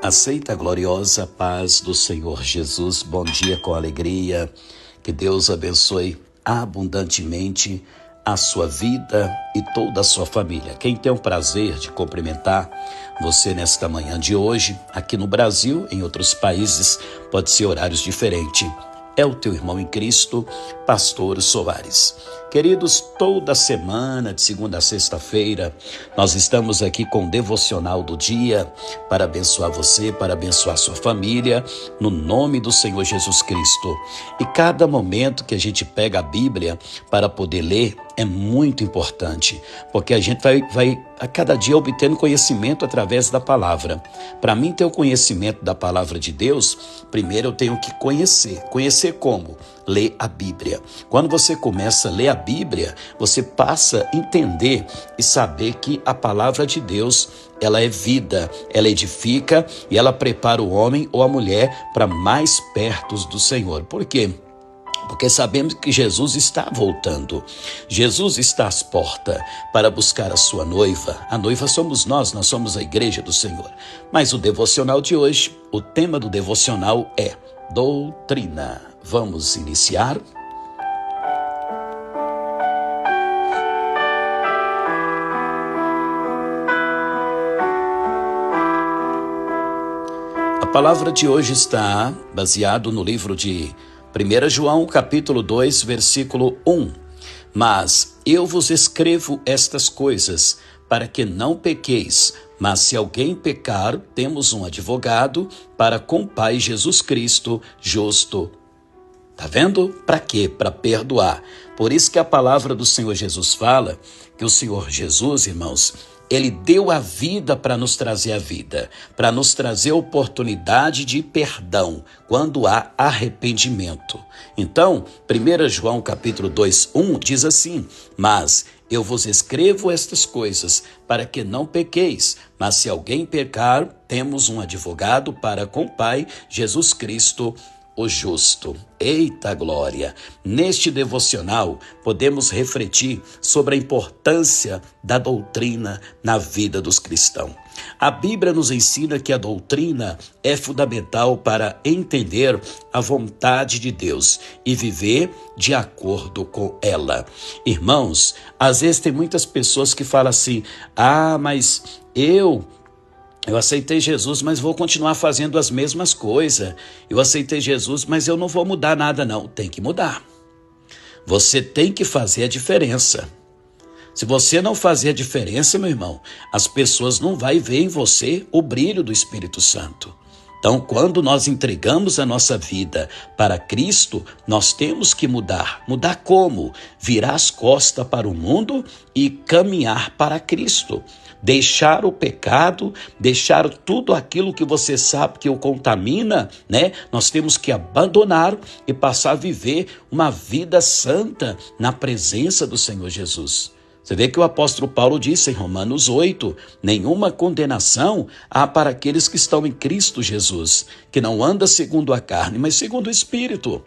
Aceita a gloriosa paz do Senhor Jesus. Bom dia com alegria. Que Deus abençoe abundantemente a sua vida e toda a sua família. Quem tem o prazer de cumprimentar você nesta manhã de hoje, aqui no Brasil, em outros países, pode ser horários diferentes. É o teu irmão em Cristo, Pastor Soares. Queridos, toda semana, de segunda a sexta-feira, nós estamos aqui com o devocional do dia para abençoar você, para abençoar sua família, no nome do Senhor Jesus Cristo. E cada momento que a gente pega a Bíblia para poder ler é muito importante, porque a gente vai a cada dia obtendo conhecimento através da palavra. Para mim ter o conhecimento da palavra de Deus, primeiro eu tenho que conhecer. Conhecer como? Ler a Bíblia. Quando você começa a ler a Bíblia, você passa a entender e saber que a palavra de Deus, ela é vida, ela edifica e ela prepara o homem ou a mulher para mais perto do Senhor. Por quê? Porque sabemos que Jesus está voltando. Jesus está às portas para buscar a sua noiva. A noiva somos nós somos a igreja do Senhor. Mas o devocional de hoje, o tema do devocional é doutrina. Vamos iniciar? A palavra de hoje está baseado no livro de 1 João, capítulo 2, versículo 1. Mas eu vos escrevo estas coisas para que não pequeis. Mas se alguém pecar, temos um advogado para com o Pai, Jesus Cristo, justo. Tá vendo? Para quê? Para perdoar. Por isso que a palavra do Senhor Jesus fala que o Senhor Jesus, irmãos, Ele deu a vida para nos trazer a vida, para nos trazer a oportunidade de perdão, quando há arrependimento. Então, 1 João capítulo 2, 1 diz assim: mas eu vos escrevo estas coisas para que não pequeis, mas se alguém pecar, temos um advogado para com o Pai, Jesus Cristo, o justo. Eita glória! Neste devocional, podemos refletir sobre a importância da doutrina na vida dos cristãos. A Bíblia nos ensina que a doutrina é fundamental para entender a vontade de Deus e viver de acordo com ela. Irmãos, às vezes tem muitas pessoas que falam assim: mas eu aceitei Jesus, mas vou continuar fazendo as mesmas coisas. Eu aceitei Jesus, mas eu não vou mudar nada, não. Tem que mudar. Você tem que fazer a diferença. Se você não fazer a diferença, meu irmão, as pessoas não vão ver em você o brilho do Espírito Santo. Então, quando nós entregamos a nossa vida para Cristo, nós temos que mudar. Mudar como? Virar as costas para o mundo e caminhar para Cristo. Deixar o pecado, deixar tudo aquilo que você sabe que o contamina, né? Nós temos que abandonar e passar a viver uma vida santa na presença do Senhor Jesus. Você vê que o apóstolo Paulo disse em Romanos 8, nenhuma condenação há para aqueles que estão em Cristo Jesus, que não anda segundo a carne, mas segundo o Espírito.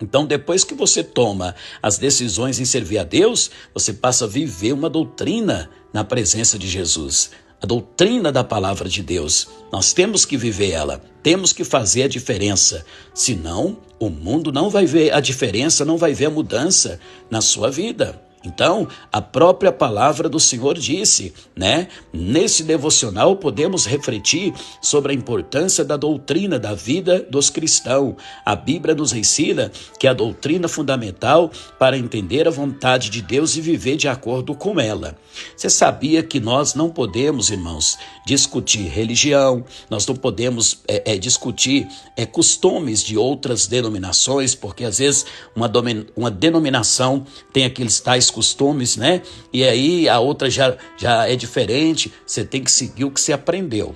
Então, depois que você toma as decisões em servir a Deus, você passa a viver uma doutrina na presença de Jesus. A doutrina da palavra de Deus. Nós temos que viver ela, temos que fazer a diferença. Senão, o mundo não vai ver a diferença, não vai ver a mudança na sua vida. Então, a própria palavra do Senhor disse, né? Nesse devocional podemos refletir sobre a importância da doutrina da vida dos cristãos. A Bíblia nos ensina que a doutrina fundamental para entender a vontade de Deus e viver de acordo com ela. Você sabia que nós não podemos, irmãos, discutir religião, nós não podemos discutir costumes de outras denominações, porque às vezes uma denominação tem aqueles tais costumes, né? E aí a outra já é diferente. Você tem que seguir o que você aprendeu.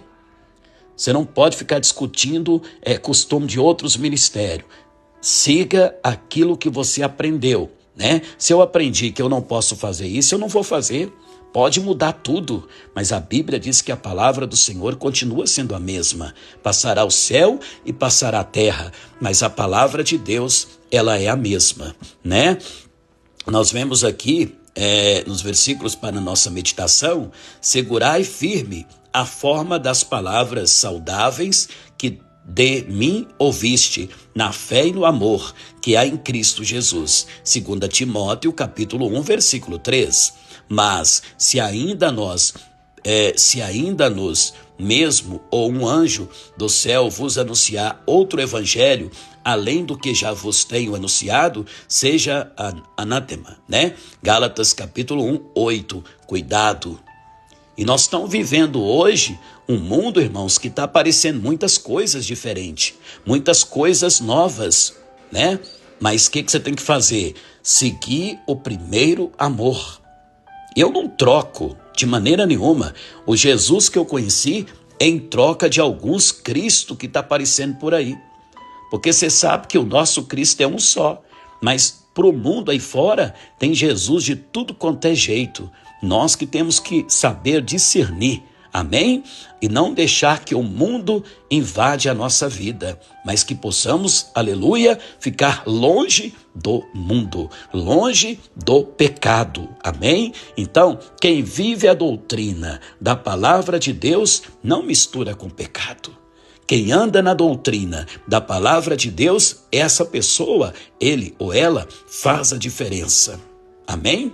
Você não pode ficar discutindo costume de outros ministérios. Siga aquilo que você aprendeu, né? Se eu aprendi que eu não posso fazer isso, eu não vou fazer. Pode mudar tudo, mas a Bíblia diz que a palavra do Senhor continua sendo a mesma. Passará o céu e passará a terra, mas a palavra de Deus, ela é a mesma, né? Nós vemos aqui, nos versículos para a nossa meditação, segurai firme a forma das palavras saudáveis que de mim ouviste, na fé e no amor que há em Cristo Jesus. 2 Timóteo, capítulo 1, versículo 3. Mas se ainda nos mesmo ou um anjo do céu vos anunciar outro evangelho, além do que já vos tenho anunciado, seja anátema, né? Gálatas capítulo 1, 8. Cuidado. E nós estamos vivendo hoje um mundo, irmãos, que está aparecendo muitas coisas diferentes, muitas coisas novas, né? Mas o que você tem que fazer? Seguir o primeiro amor. Eu não troco de maneira nenhuma o Jesus que eu conheci em troca de alguns Cristo que está aparecendo por aí. Porque você sabe que o nosso Cristo é um só, mas para o mundo aí fora tem Jesus de tudo quanto é jeito. Nós que temos que saber discernir, amém? E não deixar que o mundo invade a nossa vida, mas que possamos, aleluia, ficar longe do mundo, longe do pecado, amém? Então, quem vive a doutrina da palavra de Deus não mistura com pecado. Quem anda na doutrina da palavra de Deus, essa pessoa, ele ou ela, faz a diferença, amém?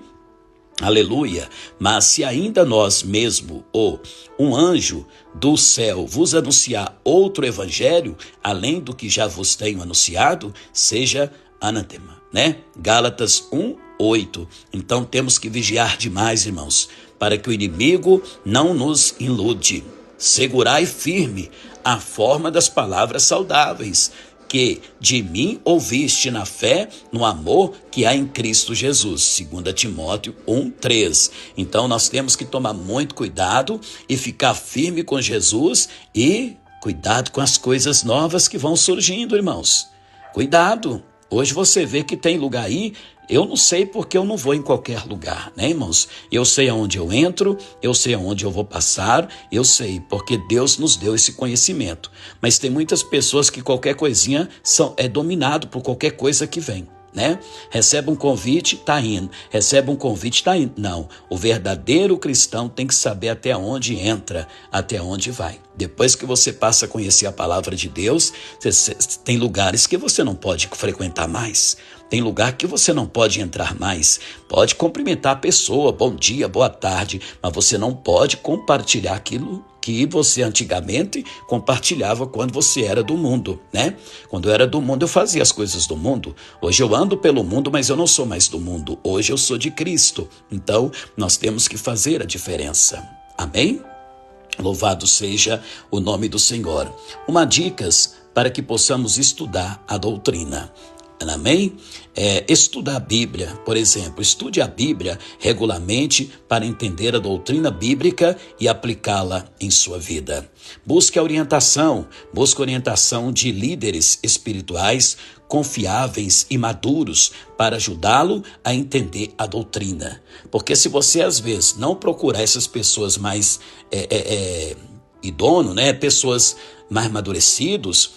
Aleluia. Mas se ainda nós mesmo, ou um anjo do céu, vos anunciar outro evangelho, além do que já vos tenho anunciado, seja anátema, né? Gálatas 1, 8. Então temos que vigiar demais, irmãos, para que o inimigo não nos ilude. Segurai firme a forma das palavras saudáveis, que de mim ouviste na fé, no amor que há em Cristo Jesus. 2 Timóteo 1, 3. Então nós temos que tomar muito cuidado e ficar firme com Jesus e cuidado com as coisas novas que vão surgindo, irmãos. Cuidado. Hoje você vê que tem lugar aí, eu não sei porque eu não vou em qualquer lugar, né, irmãos? Eu sei aonde eu entro, eu sei aonde eu vou passar, eu sei, porque Deus nos deu esse conhecimento. Mas tem muitas pessoas que qualquer coisinha é dominado por qualquer coisa que vem, né? Recebe um convite, tá indo. Recebe um convite, tá indo. Não, o verdadeiro cristão tem que saber até onde entra, até onde vai. Depois que você passa a conhecer a palavra de Deus, tem lugares que você não pode frequentar mais. Tem lugar que você não pode entrar mais. Pode cumprimentar a pessoa, bom dia, boa tarde, mas você não pode compartilhar aquilo que você antigamente compartilhava quando você era do mundo, né? Quando eu era do mundo, eu fazia as coisas do mundo. Hoje eu ando pelo mundo, mas eu não sou mais do mundo. Hoje eu sou de Cristo. Então, nós temos que fazer a diferença. Amém? Louvado seja o nome do Senhor. Uma dicas para que possamos estudar a doutrina. Amém? Estudar a Bíblia, por exemplo, estude a Bíblia regularmente para entender a doutrina bíblica e aplicá-la em sua vida. Busque a orientação de líderes espirituais confiáveis e maduros para ajudá-lo a entender a doutrina. Porque se você às vezes não procurar essas pessoas mais idôneas, né, pessoas mais amadurecidos,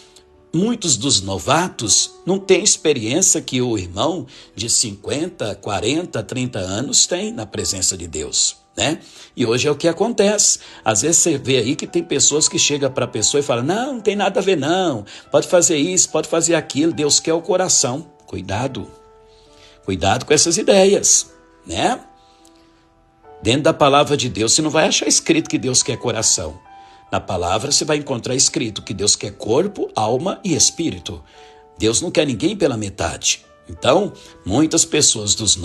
muitos dos novatos não têm experiência que o irmão de 50, 40, 30 anos tem na presença de Deus, né? E hoje é o que acontece. Às vezes você vê aí que tem pessoas que chegam para a pessoa e falam, não tem nada a ver não, pode fazer isso, pode fazer aquilo, Deus quer o coração. Cuidado com essas ideias, né? Dentro da palavra de Deus você não vai achar escrito que Deus quer coração. Na palavra você vai encontrar escrito que Deus quer corpo, alma e espírito. Deus não quer ninguém pela metade. Então, muitas pessoas dos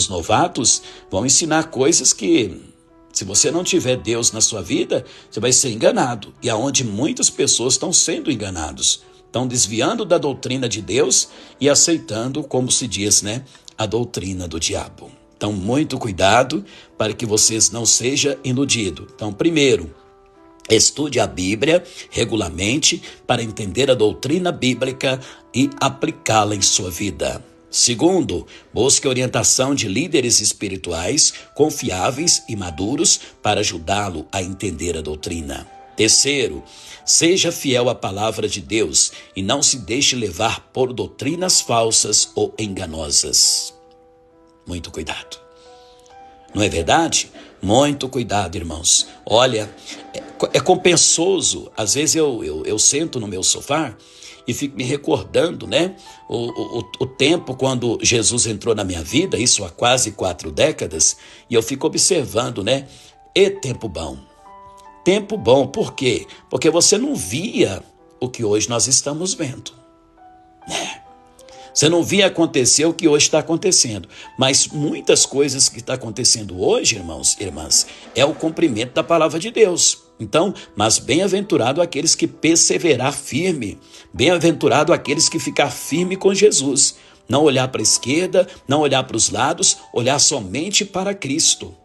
novatos vão ensinar coisas que, se você não tiver Deus na sua vida, você vai ser enganado. E aonde muitas pessoas estão sendo enganados. Estão desviando da doutrina de Deus e aceitando, como se diz, né, a doutrina do diabo. Então, muito cuidado para que vocês não sejam iludidos. Então, primeiro, estude a Bíblia regularmente para entender a doutrina bíblica e aplicá-la em sua vida. Segundo, busque orientação de líderes espirituais confiáveis e maduros para ajudá-lo a entender a doutrina. Terceiro, seja fiel à palavra de Deus e não se deixe levar por doutrinas falsas ou enganosas. Muito cuidado. Não é verdade? Muito cuidado, irmãos. Olha, é compensoso. Às vezes eu sento no meu sofá e fico me recordando, né? O tempo quando Jesus entrou na minha vida, isso há quase 4 décadas, e eu fico observando, né? E tempo bom. Tempo bom, por quê? Porque você não via o que hoje nós estamos vendo, né? Você não via acontecer o que hoje está acontecendo. Mas muitas coisas que estão acontecendo hoje, irmãos e irmãs, é o cumprimento da palavra de Deus. Então, mas bem-aventurado aqueles que perseverar firme. Bem-aventurado aqueles que ficar firme com Jesus. Não olhar para a esquerda, não olhar para os lados, olhar somente para Cristo.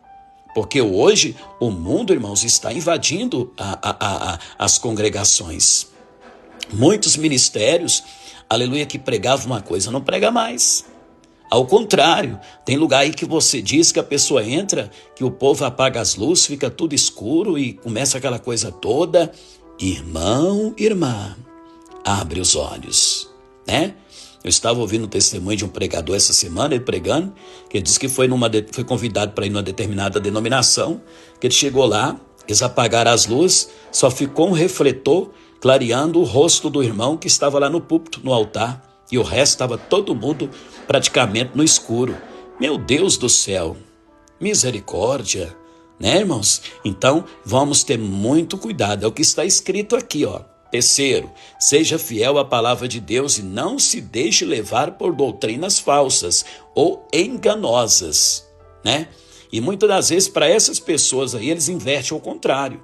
Porque hoje o mundo, irmãos, está invadindo as congregações. Muitos ministérios, aleluia, que pregavam uma coisa, não prega mais. Ao contrário, tem lugar aí que você diz que a pessoa entra, que o povo apaga as luzes, fica tudo escuro e começa aquela coisa toda. Irmão, irmã, abre os olhos, né? Eu estava ouvindo o testemunho de um pregador essa semana, ele pregando, que ele disse que foi convidado para ir numa determinada denominação, que ele chegou lá, eles apagaram as luzes, só ficou um refletor clareando o rosto do irmão que estava lá no púlpito, no altar, e o resto estava todo mundo praticamente no escuro. Meu Deus do céu, misericórdia, né, irmãos? Então, vamos ter muito cuidado, é o que está escrito aqui, ó. Terceiro, seja fiel à palavra de Deus e não se deixe levar por doutrinas falsas ou enganosas, né? E muitas das vezes, para essas pessoas aí, eles invertem ao contrário.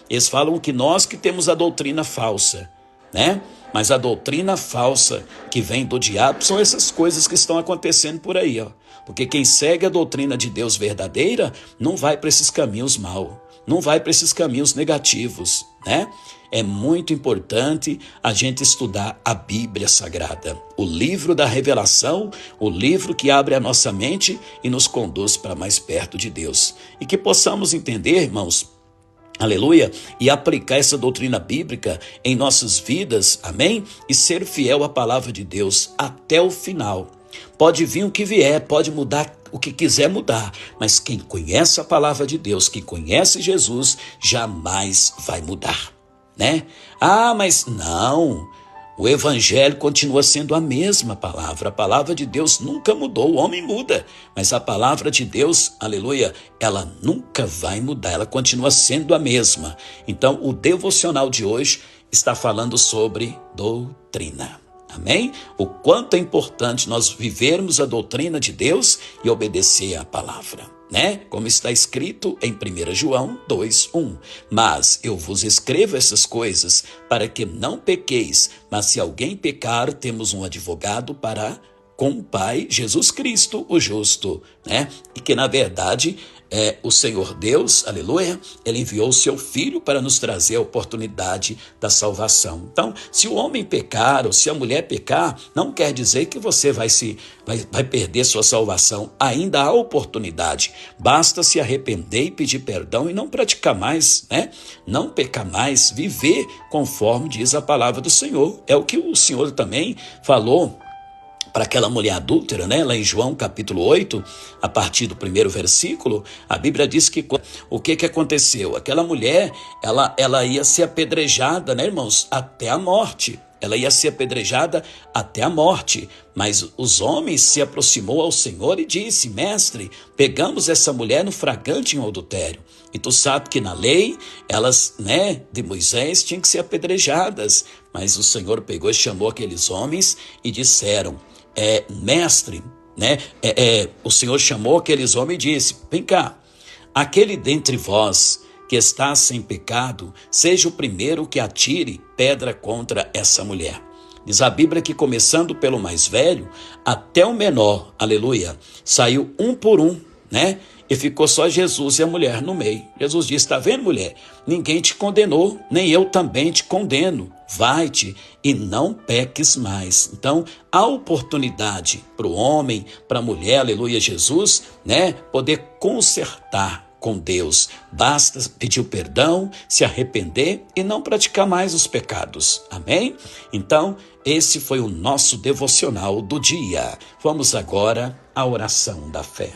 Eles falam que nós que temos a doutrina falsa, né? Mas a doutrina falsa que vem do diabo são essas coisas que estão acontecendo por aí, ó. Porque quem segue a doutrina de Deus verdadeira não vai para esses caminhos maus, não vai para esses caminhos negativos, né? É muito importante a gente estudar a Bíblia Sagrada, o livro da revelação, o livro que abre a nossa mente e nos conduz para mais perto de Deus. E que possamos entender, irmãos, aleluia, e aplicar essa doutrina bíblica em nossas vidas, amém? E ser fiel à palavra de Deus até o final. Pode vir o que vier, pode mudar o que quiser mudar, mas quem conhece a palavra de Deus, quem conhece Jesus, jamais vai mudar, né? Ah, mas não, o evangelho continua sendo a mesma palavra, a palavra de Deus nunca mudou, o homem muda, mas a palavra de Deus, aleluia, ela nunca vai mudar, ela continua sendo a mesma. Então, o devocional de hoje está falando sobre doutrina. Amém? O quanto é importante nós vivermos a doutrina de Deus e obedecer à palavra, né? Como está escrito em 1 João 2:1. Mas eu vos escrevo essas coisas para que não pequeis, mas se alguém pecar, temos um advogado com o Pai, Jesus Cristo, o justo, né? E que na verdade o Senhor Deus, aleluia, ele enviou o seu Filho para nos trazer a oportunidade da salvação. Então, se o homem pecar ou se a mulher pecar, não quer dizer que você vai perder sua salvação. Ainda há oportunidade. Basta se arrepender e pedir perdão e não praticar mais, né? Não pecar mais, viver conforme diz a palavra do Senhor. É o que o Senhor também falou para aquela mulher adúltera, né? Lá em João capítulo 8, a partir do 1º versículo, a Bíblia diz que o que aconteceu? Aquela mulher, ela ia ser apedrejada, né, irmãos? Até a morte. Ela ia ser apedrejada até a morte. Mas os homens se aproximou ao Senhor e disse: Mestre, pegamos essa mulher no flagrante em adultério. E tu sabe que na lei, elas, né, de Moisés, tinham que ser apedrejadas. Mas o Senhor pegou e chamou aqueles homens e disseram: mestre, né? O Senhor chamou aqueles homens e disse: vem cá, aquele dentre vós que está sem pecado, seja o primeiro que atire pedra contra essa mulher. Diz a Bíblia que começando pelo mais velho até o menor, aleluia, saiu um por um, né? E ficou só Jesus e a mulher no meio. Jesus disse: está vendo, mulher? Ninguém te condenou, nem eu também te condeno. Vai-te e não peques mais. Então, há oportunidade para o homem, para a mulher, aleluia, Jesus, né? Poder consertar com Deus. Basta pedir o perdão, se arrepender e não praticar mais os pecados. Amém? Então, esse foi o nosso devocional do dia. Vamos agora à oração da fé.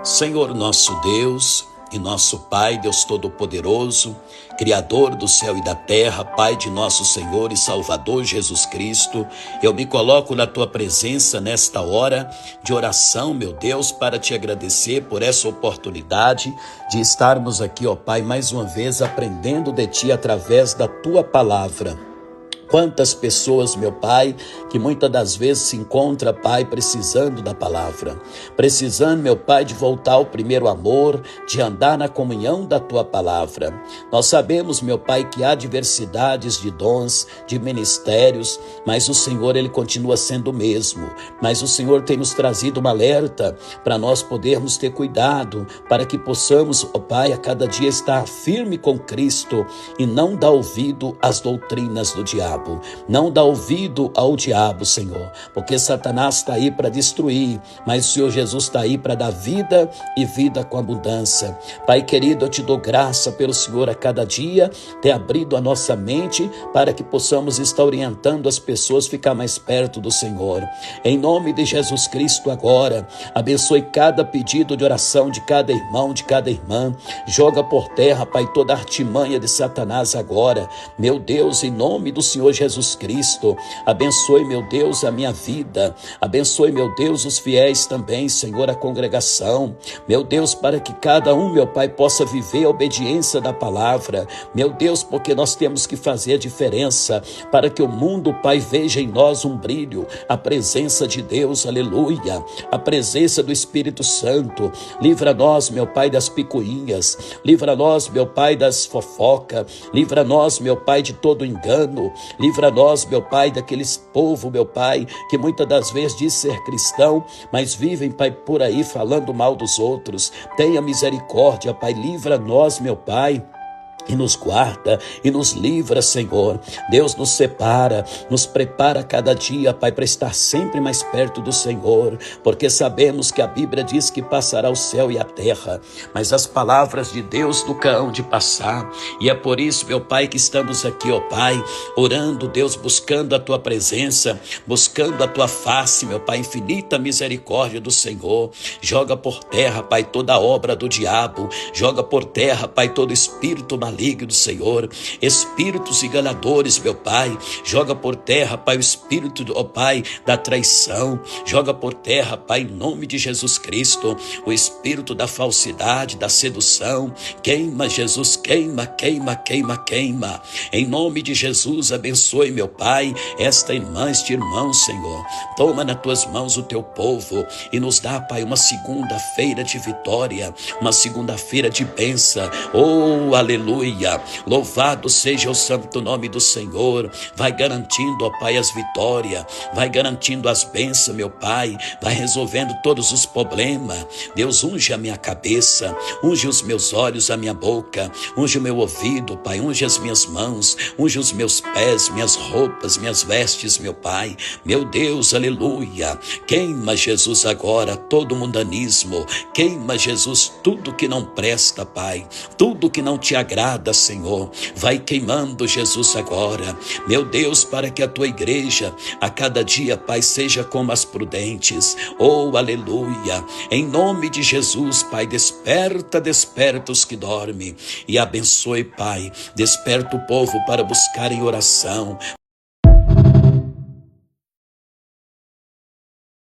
Senhor nosso Deus e nosso Pai, Deus Todo-Poderoso, Criador do céu e da terra, Pai de nosso Senhor e Salvador Jesus Cristo, eu me coloco na Tua presença nesta hora de oração, meu Deus, para Te agradecer por essa oportunidade de estarmos aqui, ó Pai, mais uma vez aprendendo de Ti através da Tua palavra. Quantas pessoas, meu Pai, que muitas das vezes se encontram, Pai, precisando da palavra, precisando, meu Pai, de voltar ao primeiro amor, de andar na comunhão da Tua palavra. Nós sabemos, meu Pai, que há diversidades de dons, de ministérios, mas o Senhor, Ele continua sendo o mesmo. Mas o Senhor tem nos trazido uma alerta para nós podermos ter cuidado, para que possamos, ó Pai, a cada dia estar firme com Cristo e não dar ouvido às doutrinas do diabo. Não dá ouvido ao diabo, Senhor, porque Satanás está aí para destruir, mas o Senhor Jesus está aí para dar vida e vida com abundância. Pai querido, eu te dou graça pelo Senhor a cada dia, ter abrido a nossa mente para que possamos estar orientando as pessoas a ficar mais perto do Senhor. Em nome de Jesus Cristo agora, abençoe cada pedido de oração de cada irmão, de cada irmã. Joga por terra, Pai, toda a artimanha de Satanás agora. Meu Deus, em nome do Senhor Jesus Cristo, abençoe, meu Deus, a minha vida, abençoe, meu Deus, os fiéis também, Senhor, a congregação, meu Deus, para que cada um, meu Pai, possa viver a obediência da palavra, meu Deus, porque nós temos que fazer a diferença, para que o mundo, Pai, veja em nós um brilho, a presença de Deus, aleluia, a presença do Espírito Santo. Livra nós, meu Pai, das picuinhas, livra nós, meu Pai, das fofocas, livra nós, meu Pai, de todo engano. Livra nós, meu Pai, daqueles povo, meu Pai, que muitas das vezes diz ser cristão, mas vivem, Pai, por aí falando mal dos outros. Tenha misericórdia, Pai, livra nós, meu Pai, e nos guarda e nos livra, Senhor. Deus nos separa, nos prepara cada dia, Pai, para estar sempre mais perto do Senhor, porque sabemos que a Bíblia diz que passará o céu e a terra, mas as palavras de Deus nunca hão de passar, e é por isso, meu Pai, que estamos aqui, ó Pai, orando, Deus, buscando a Tua presença, buscando a Tua face, meu Pai, infinita misericórdia do Senhor. Joga por terra, Pai, toda a obra do diabo, joga por terra, Pai, todo espírito maligno do Senhor, espíritos enganadores, meu Pai, joga por terra, Pai, o espírito, ó Pai, da traição, joga por terra, Pai, em nome de Jesus Cristo, o espírito da falsidade, da sedução, queima, Jesus, queima, queima, queima, queima, em nome de Jesus, abençoe, meu Pai, esta irmã, este irmão, Senhor, toma nas Tuas mãos o Teu povo e nos dá, Pai, uma segunda-feira de vitória, uma segunda-feira de bênção, oh, aleluia. Louvado seja o santo nome do Senhor. Vai garantindo, ó Pai, as vitórias, vai garantindo as bênçãos, meu Pai, vai resolvendo todos os problemas. Deus, unge a minha cabeça, unge os meus olhos, a minha boca, unge o meu ouvido, Pai, unge as minhas mãos, unge os meus pés, minhas roupas, minhas vestes, meu Pai, meu Deus, aleluia. Queima, Jesus, agora todo mundanismo, queima, Jesus, tudo que não presta, Pai, tudo que não Te agrada, Senhor, vai queimando, Jesus, agora, meu Deus, para que a Tua igreja a cada dia, Pai, seja como as prudentes, oh, aleluia, em nome de Jesus, Pai, desperta, desperta os que dormem e abençoe, Pai, desperta o povo para buscar em oração,